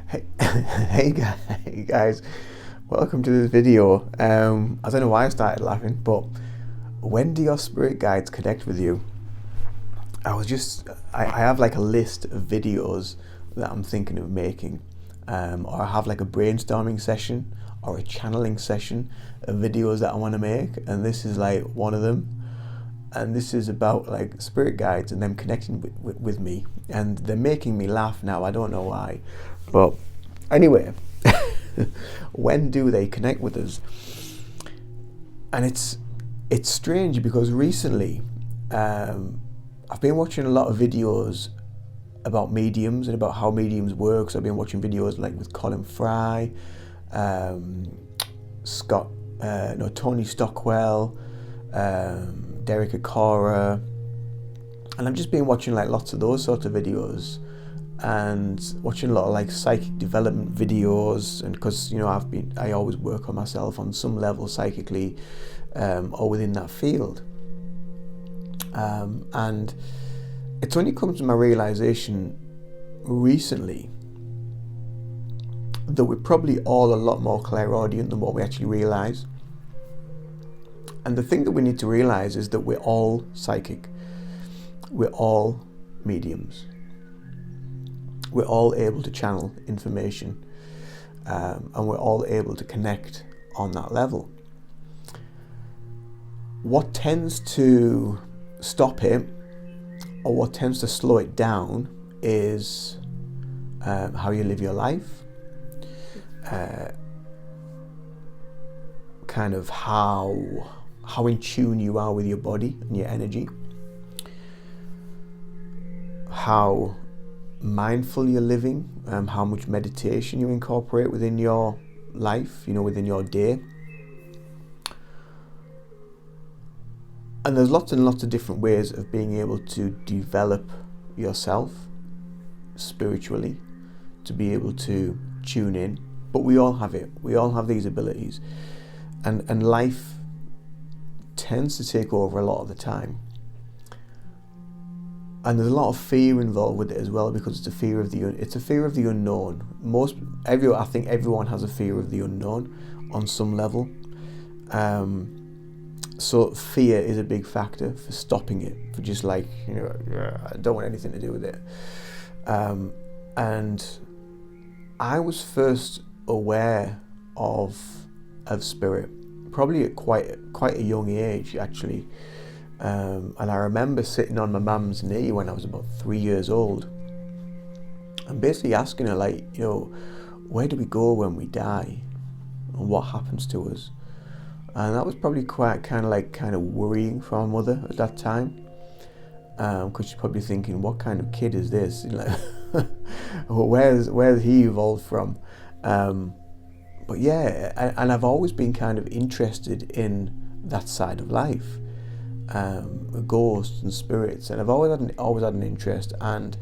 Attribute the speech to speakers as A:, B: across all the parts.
A: Hey, hey guys, welcome to this video. I don't know why I started laughing, but when do your spirit guides connect with you? I have like a list of videos that I'm thinking of making, or I have like a brainstorming session or a channeling session of videos that I want to make, and this is like one of them. And this is about like spirit guides and them connecting with me, and they're making me laugh now. I don't know why, but anyway, when do they connect with us? And it's strange because recently I've been watching a lot of videos about mediums and about how mediums work. So I've been watching videos like with Colin Fry, Tony Stockwell, Derek Acora, and I've just been watching like lots of those sorts of videos and watching a lot of like psychic development videos, and because I always work on myself on some level psychically, or within that field, and it's only come to my realization recently that we're probably all a lot more clairaudient than what we actually realize. And the thing that we need to realize is that we're all psychic. We're all mediums. We're all able to channel information, and we're all able to connect on that level. What tends to stop it, or what tends to slow it down, is how you live your life, kind of how in tune you are with your body and your energy, how mindful you're living, how much meditation you incorporate within your life, within your day. And there's lots and lots of different ways of being able to develop yourself spiritually, to be able to tune in. But we all have it. We all have these abilities. And life tends to take over a lot of the time. And there's a lot of fear involved with it as well, because it's a fear of the unknown. I think everyone has a fear of the unknown on some level. So fear is a big factor for stopping it, for just like, I don't want anything to do with it. And I was first aware of spirit probably at quite a young age, actually. And I remember sitting on my mum's knee when I was about 3 years old and basically asking her, like, where do we go when we die, and what happens to us? And that was probably quite kind of worrying for my mother at that time, because she's probably thinking, what kind of kid is this? Where's he evolved from? But yeah, and I've always been kind of interested in that side of life, ghosts and spirits, and I've always had an interest. And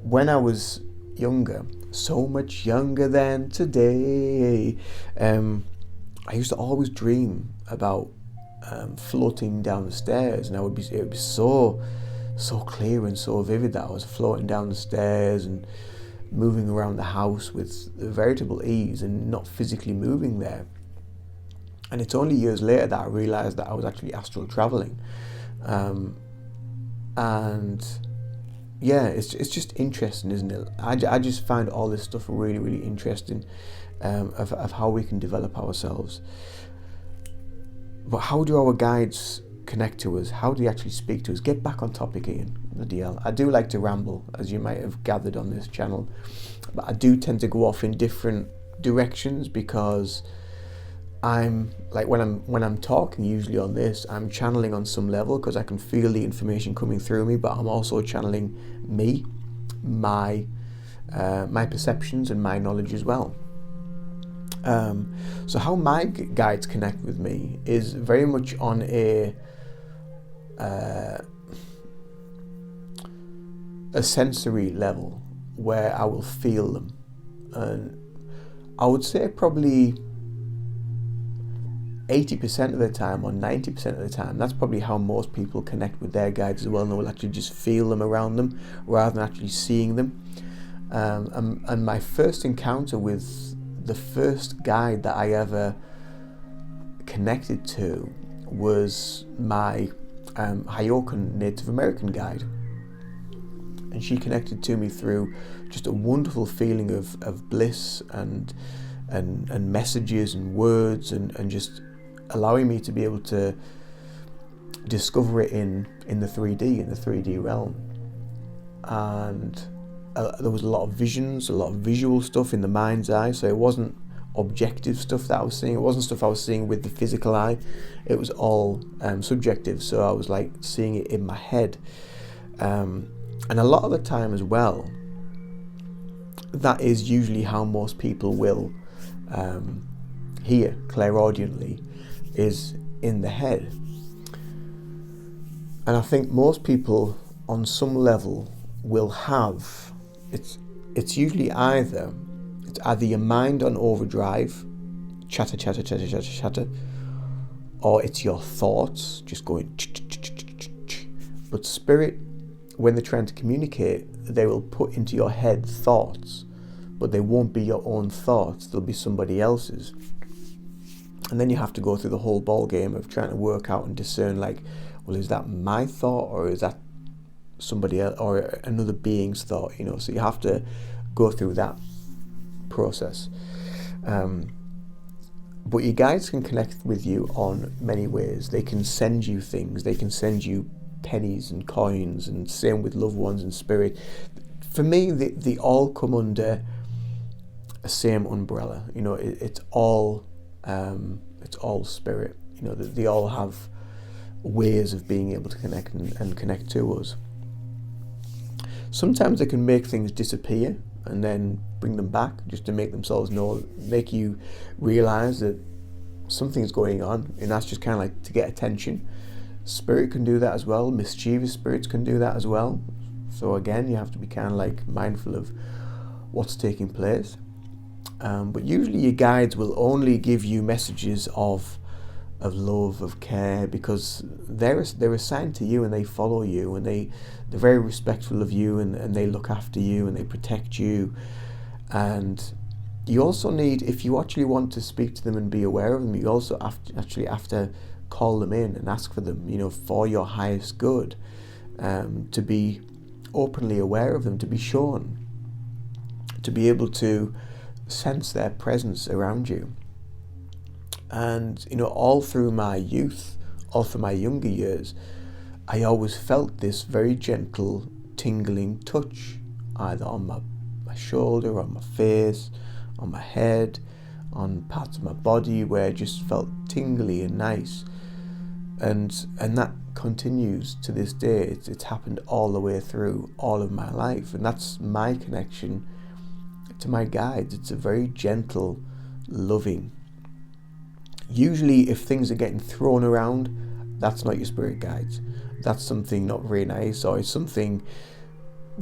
A: when I was younger, so much younger than today, I used to always dream about floating down the stairs, and it would be so clear and so vivid that I was floating down the stairs and moving around the house with veritable ease and not physically moving there. And it's only years later that I realized that I was actually astral traveling. And yeah, it's just interesting, isn't it? I just find all this stuff really, really interesting, of how we can develop ourselves. But how do our guides connect to us? How do they actually speak to us? Get back on topic, Ian. Bloody hell. I do like to ramble, as you might have gathered on this channel, but I do tend to go off in different directions, because I'm like, when I'm talking usually on this, I'm channeling on some level because I can feel the information coming through me, but I'm also channeling me, my perceptions and my knowledge as well. So how my guides connect with me is very much on a sensory level, where I will feel them, and I would say probably 80% of the time or 90% of the time, that's probably how most people connect with their guides as well. And they will actually just feel them around them rather than actually seeing them. And my first encounter with the first guide that I ever connected to was my Hyokan Native American guide. And she connected to me through just a wonderful feeling of bliss and messages and words and just allowing me to be able to discover it in the 3D realm. And there was a lot of visions, a lot of visual stuff in the mind's eye, so it wasn't objective stuff that I was seeing. It wasn't stuff I was seeing with the physical eye. It was all subjective, so I was like seeing it in my head. And a lot of the time as well, that is usually how most people will hear clairaudiently, is in the head. And I think most people on some level will have, it's usually either your mind on overdrive, chatter, or it's your thoughts just going. But spirit, when they're trying to communicate, they will put into your head thoughts, but they won't be your own thoughts, they'll be somebody else's. And then you have to go through the whole ball game of trying to work out and discern, like, well, is that my thought or is that somebody else or another being's thought, so you have to go through that process. But your guides can connect with you on many ways. They can send you things, they can send you pennies and coins, and same with loved ones and spirit. For me, they all come under a same umbrella. It's all spirit. They all have ways of being able to connect and connect to us. Sometimes they can make things disappear and then bring them back just to make themselves know, make you realize that something's going on, and that's just kind of like to get attention. Spirit can do that as well. Mischievous spirits can do that as well. So again, you have to be kind of like mindful of what's taking place. But usually your guides will only give you messages of love, of care, because they're assigned to you and they follow you, and they're very respectful of you, and they look after you and they protect you. And you also need, if you actually want to speak to them and be aware of them, you also have to call them in and ask for them, for your highest good, to be openly aware of them, to be shown, to be able to sense their presence around you. And all through my youth, all through my younger years, I always felt this very gentle tingling touch, either on my shoulder, on my face, on my head, on parts of my body, where it just felt tingly and nice. And that continues to this day. It's happened all the way through all of my life, and that's my connection to my guides. It's a very gentle, loving. Usually if things are getting thrown around, that's not your spirit guides. That's something not very nice, or it's something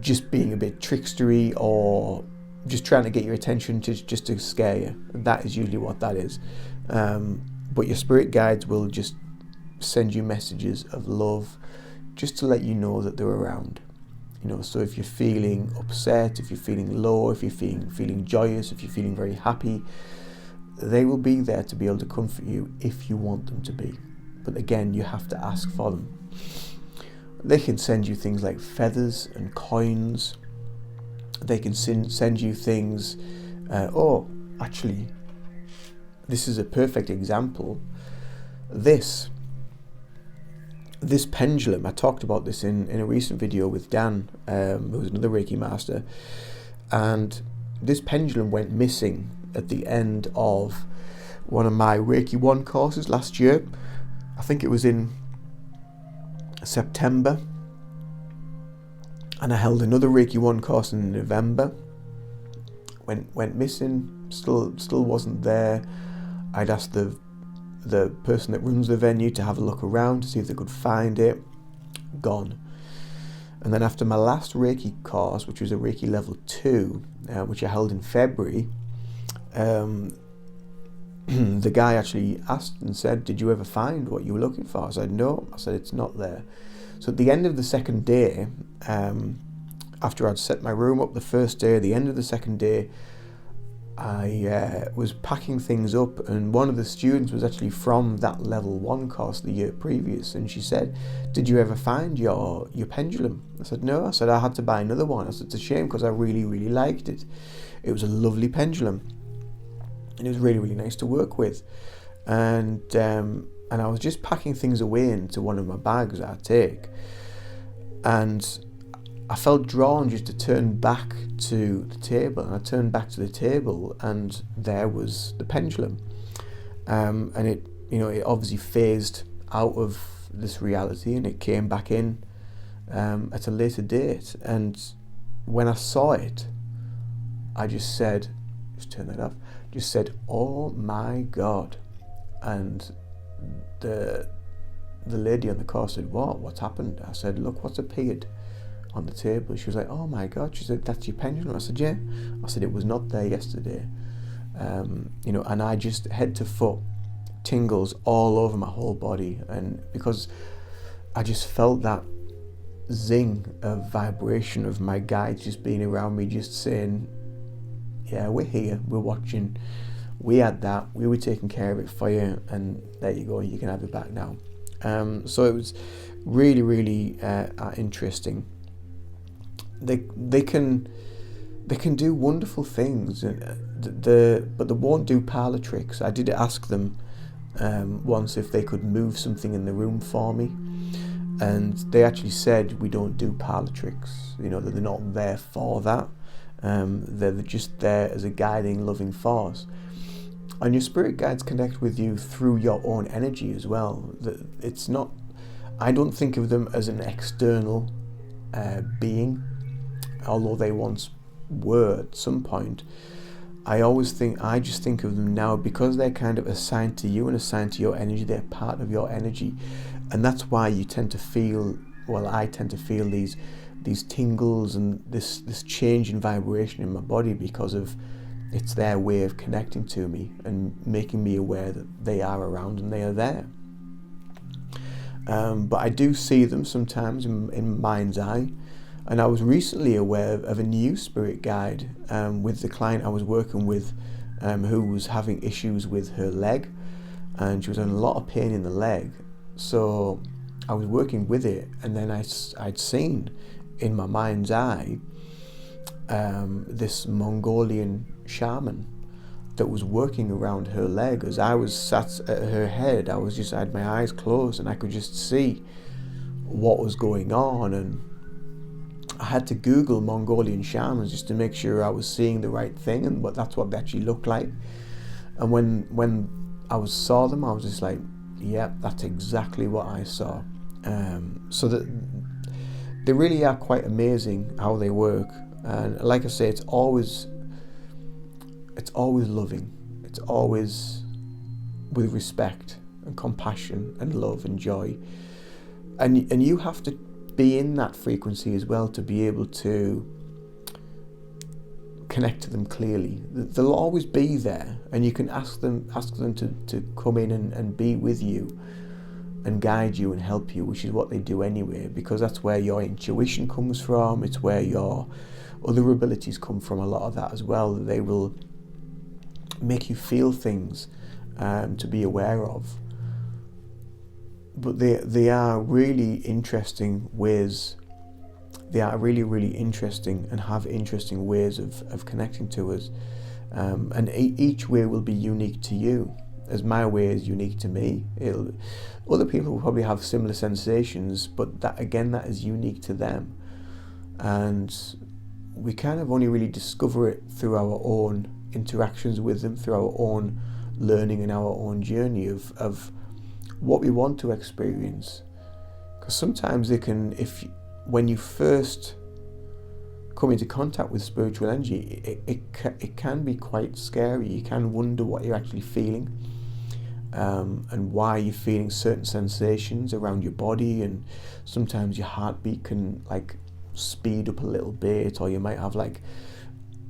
A: just being a bit trickstery, or just trying to get your attention just to scare you. That is usually what that is. But your spirit guides will just send you messages of love, just to let you know that they're around. So if you're feeling upset, if you're feeling low, if you're feeling joyous, if you're feeling very happy, they will be there to be able to comfort you if you want them to be. But again, you have to ask for them. They can send you things like feathers and coins. They can send you things. Actually, this is a perfect example. This pendulum, I talked about this in a recent video with Dan, who's another Reiki master, and this pendulum went missing at the end of one of my Reiki 1 courses last year. I think it was in September, and I held another Reiki 1 course in November. Went missing, still wasn't there. I'd asked the person that runs the venue to have a look around to see if they could find it. Gone. And then after my last Reiki course, which was a Reiki level 2, which I held in February, the guy actually asked and said, "Did you ever find what you were looking for?" I said, "No." I said, "It's not there." So at the end of the second day, I after I'd set my room up the first day, the end of the second day, I was packing things up, and one of the students was actually from that level 1 course the year previous, and she said, "Did you ever find your pendulum?" I said, "No." I said, "I had to buy another one." I said, "It's a shame because I really, really liked it. It was a lovely pendulum, and it was really, really nice to work with." And I was just packing things away into one of my bags that I take, and I felt drawn just to turn back to the table, and I turned back to the table, and there was the pendulum, and it obviously phased out of this reality, and it came back in at a later date. And when I saw it, I just said, just turn that off, just said, "Oh my God!" And the lady on the course said, "What's happened?" I said, "Look what's appeared on the table." She was like, "Oh my God." She said, "That's your pendulum?" I said, "Yeah." I said, "It was not there yesterday." And I just head to foot, tingles all over my whole body, and because I just felt that zing of vibration of my guides just being around me, just saying, "Yeah, we're here, we're watching, we had that, we were taking care of it for you, and there you go, you can have it back now." So it was really, really interesting. They can do wonderful things, but they won't do parlour tricks. I did ask them once if they could move something in the room for me, and they actually said, "We don't do parlour tricks. That they're not there for that. They're just there as a guiding, loving force." And your spirit guides connect with you through your own energy as well. It's not. I don't think of them as an external being, although they once were at some point. I just think of them now because they're kind of assigned to you and assigned to your energy. They're part of your energy, and that's why you tend to feel. Well, I tend to feel these tingles and this change in vibration in my body because of it's their way of connecting to me and making me aware that they are around and they are there. But I do see them sometimes in mind's eye. And I was recently aware of a new spirit guide with the client I was working with, who was having issues with her leg, and she was in a lot of pain in the leg. So I was working with it, and then I'd seen in my mind's eye this Mongolian shaman that was working around her leg. As I was sat at her head, I had my eyes closed, and I could just see what was going on. And I had to Google Mongolian shamans just to make sure I was seeing the right thing, and that's what they actually looked like. And when I saw them, I was just like, "Yep, that's exactly what I saw." So that they really are quite amazing how they work. And like I say, it's always loving. It's always with respect and compassion and love and joy. And you have to be in that frequency as well to be able to connect to them clearly. They'll always be there, and you can ask them to come in and be with you and guide you and help you, which is what they do anyway, because that's where your intuition comes from. It's where your other abilities come from, a lot of that as well. They will make you feel things to be aware of. But they are really interesting ways. They are really, really interesting and have interesting ways of connecting to us. And each way will be unique to you, as my way is unique to me. Other people will probably have similar sensations, but that is unique to them. And we kind of only really discover it through our own interactions with them, through our own learning and our own journey of what we want to experience. Because sometimes when you first come into contact with spiritual energy, it can be quite scary. You can wonder what you're actually feeling, and why you're feeling certain sensations around your body, and sometimes your heartbeat can speed up a little bit, or you might have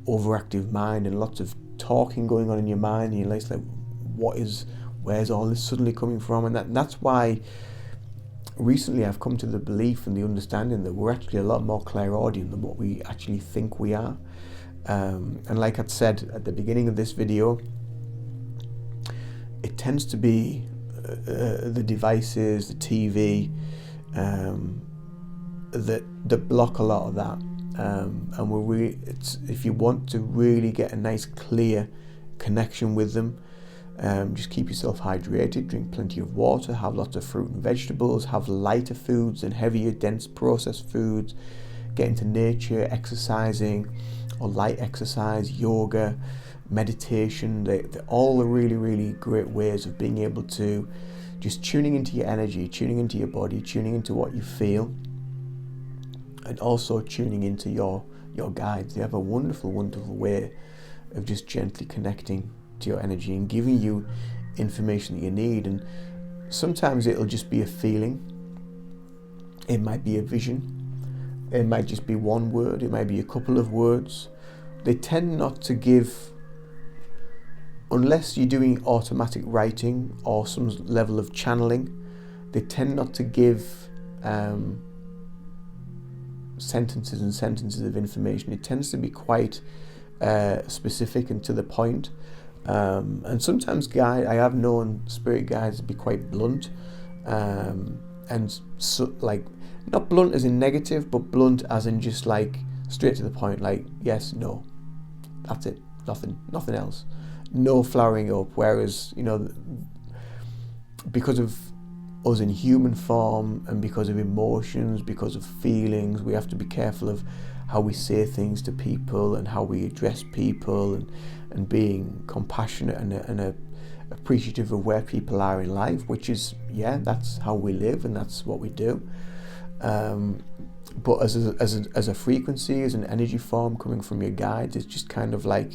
A: overactive mind and lots of talking going on in your mind, and you're like, where's all this suddenly coming from? And that's why recently I've come to the belief and the understanding that we're actually a lot more clairaudient than what we actually think we are. And like I'd said at the beginning of this video, it tends to be the devices, the TV, that block a lot of that. And if you want to really get a nice clear connection with them, just keep yourself hydrated, drink plenty of water, have lots of fruit and vegetables, have lighter foods and heavier, dense processed foods, get into nature, exercising or light exercise, yoga, meditation. They're all the really, really great ways of being able to just tuning into your energy, tuning into your body, tuning into what you feel, and also tuning into your guides. They have a wonderful, wonderful way of just gently connecting to your energy and giving you information that you need. And sometimes it'll just be a feeling, it might be a vision, it might just be one word, it might be a couple of words. They tend not to give, unless you're doing automatic writing or some level of channeling, they tend not to give sentences and sentences of information. It tends to be quite specific and to the point. And sometimes I have known spirit guides to be quite blunt, and so, like, not blunt as in negative, but blunt as in just like straight to the point, like yes, no, that's it, nothing else, no flowering up. Whereas, you know, because of us in human form and because of emotions, because of feelings, we have to be careful of how we say things to people and how we address people, and being compassionate and appreciative of where people are in life, which is, yeah, that's how we live and that's what we do. But as a frequency, as an energy form coming from your guides, it's just kind of like,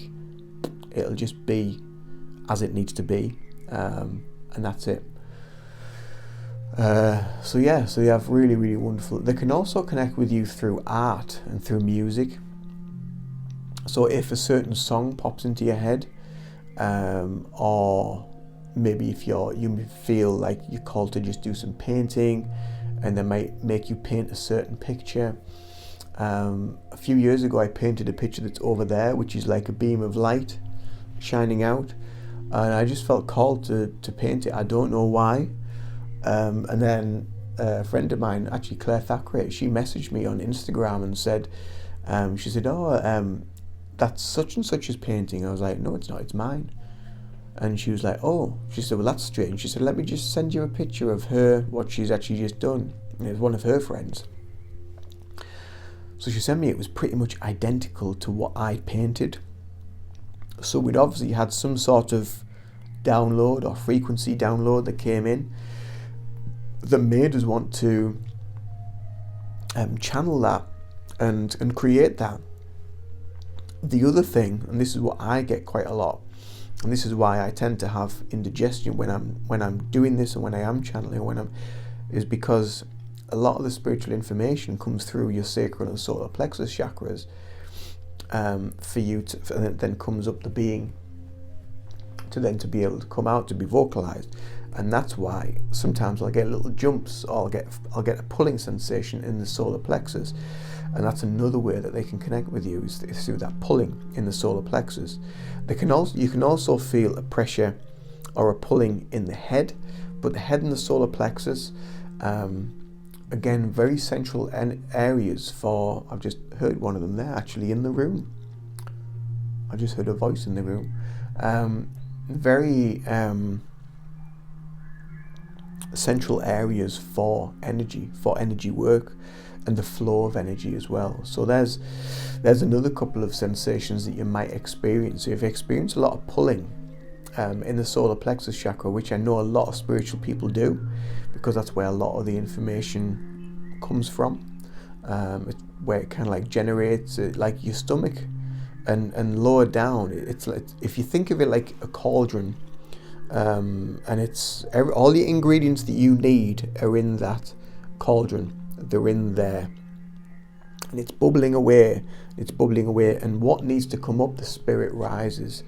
A: it'll just be as it needs to be, and that's it. So they have really, really wonderful. They can also connect with you through art and through music. So if a certain song pops into your head, or maybe if you feel like you're called to just do some painting, and they might make you paint a certain picture. A few years ago, I painted a picture that's over there, which is like a beam of light shining out, and I just felt called to paint it. I don't know why. And then a friend of mine, actually Claire Thackeray, she messaged me on Instagram and said, she said, that's such and such's painting. I was like, no, it's not, it's mine. And she was like, oh, she said, well, that's strange. She said, let me just send you a picture of her, what she's actually just done. And it was one of her friends. So she sent me, it was pretty much identical to what I painted. So we'd obviously had some sort of download or frequency download that came in that made us want to channel that and create that. The other thing, and this is what I get quite a lot, and this is why I tend to have indigestion when I'm doing this and when I am channeling, is because a lot of the spiritual information comes through your sacral and solar plexus chakras, for you to, and it then comes up the being to be able to come out, to be vocalized. And that's why sometimes I'll get little jumps, or I'll get a pulling sensation in the solar plexus, and that's another way that they can connect with you, is through that pulling in the solar plexus. You can also feel a pressure or a pulling in the head, but the head and the solar plexus, again, very central areas for. I've just heard one of them there actually in the room. I just heard a voice in the room. Very central areas for energy work and the flow of energy as well. So there's another couple of sensations that you might experience. So if you experience a lot of pulling in the solar plexus chakra, which I know a lot of spiritual people do, because that's where a lot of the information comes from, where it kind of like generates like your stomach and lower down. It's like, if you think of it like a cauldron, and it's all the ingredients that you need are in that cauldron. They're in there, and it's bubbling away. And what needs to come up, the spirit rises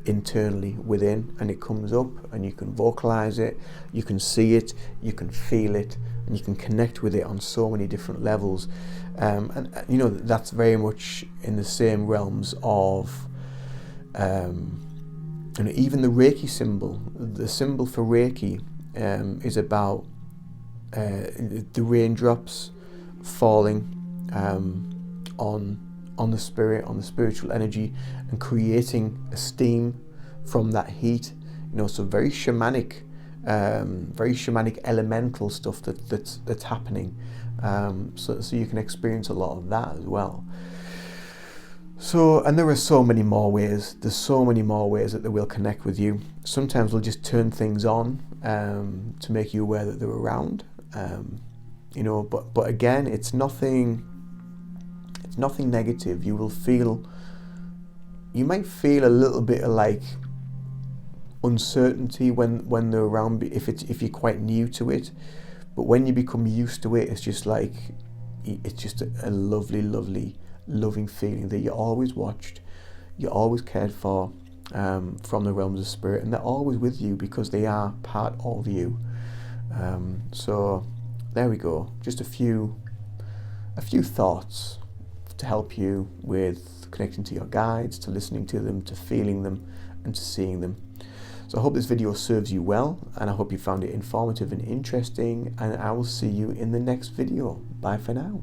A: internally within, and it comes up, and you can vocalize it, you can see it, you can feel it, and you can connect with it on so many different levels. And you know, that's very much in the same realms of and even the Reiki symbol. The symbol for Reiki is about the raindrops falling on the spirit, on the spiritual energy, and creating a steam from that heat. You know, so very shamanic elemental stuff that's happening. So you can experience a lot of that as well. So, and there are so many more ways. There's so many more ways that they will connect with you. Sometimes we'll just turn things on to make you aware that they're around. You know, but again, it's nothing negative. You might feel a little bit of like uncertainty when they're around, if you're quite new to it. But when you become used to it, it's just like, it's just a lovely, loving feeling that you're always watched, you're always cared for from the realms of spirit, and they're always with you because they are part of you. So there we go. Just a few thoughts to help you with connecting to your guides, to listening to them, to feeling them, and to seeing them. So I hope this video serves you well, and I hope you found it informative and interesting, and I will see you in the next video. Bye for now.